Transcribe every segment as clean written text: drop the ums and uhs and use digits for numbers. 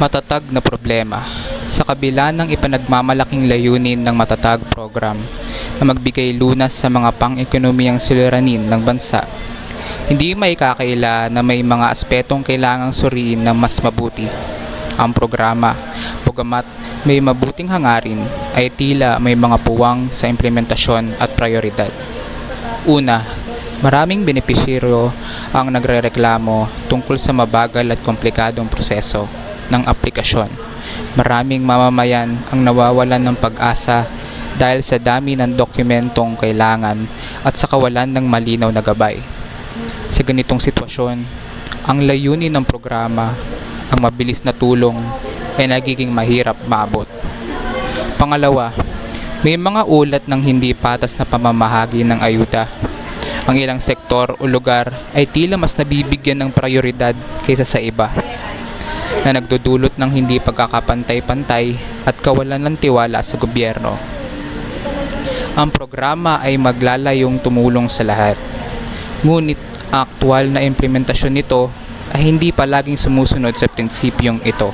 Matatag na problema. Sa kabila ng ipanagmamalaking layunin ng matatag program na magbigay lunas sa mga pang-ekonomiyang suliranin ng bansa, hindi may kakaila na may mga aspetong kailangang suriin ng mas mabuti. Ang programa, bagamat may mabuting hangarin, ay tila may mga puwang sa implementasyon at prioridad. Una, maraming benepisyaryo ang nagrereklamo tungkol sa mabagal at komplikadong proseso ng aplikasyon. Maraming mamamayan ang nawawalan ng pag-asa dahil sa dami ng dokumentong kailangan at sa kawalan ng malinaw na gabay. Sa ganitong sitwasyon, ang layunin ng programa, ang mabilis na tulong, ay nagiging mahirap maabot. Pangalawa, may mga ulat ng hindi patas na pamamahagi ng ayuda. Ang ilang sektor o lugar ay tila mas nabibigyan ng prioridad kaysa sa iba, na nagdudulot ng hindi pagkakapantay-pantay at kawalan ng tiwala sa gobyerno. Ang programa ay maglalayong tumulong sa lahat, ngunit ang aktwal na implementasyon nito ay hindi palaging sumusunod sa prinsipyong ito.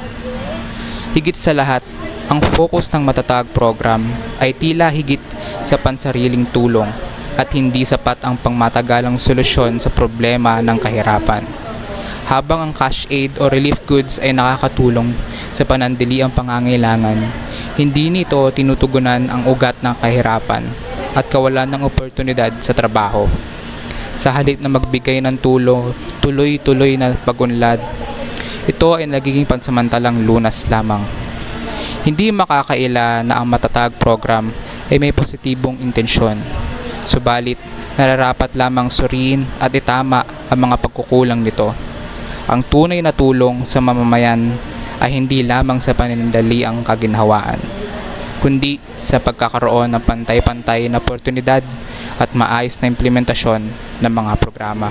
Higit sa lahat, ang focus ng matatag program ay tila higit sa pansariling tulong at hindi sapat ang pangmatagalang solusyon sa problema ng kahirapan. Habang ang cash aid o relief goods ay nakakatulong sa panandaliang pangangailangan, hindi nito tinutugunan ang ugat ng kahirapan at kawalan ng oportunidad sa trabaho. Sa halip na magbigay ng tulong, tuloy-tuloy na pagunlad, ito ay nagiging pansamantalang lunas lamang. Hindi makakaila na ang matatag program ay may positibong intensyon, subalit nararapat lamang suriin at itama ang mga pagkukulang nito. Ang tunay na tulong sa mamamayan ay hindi lamang sa paninandaliang kaginhawaan, kundi sa pagkakaroon ng pantay-pantay na oportunidad at maayos na implementasyon ng mga programa.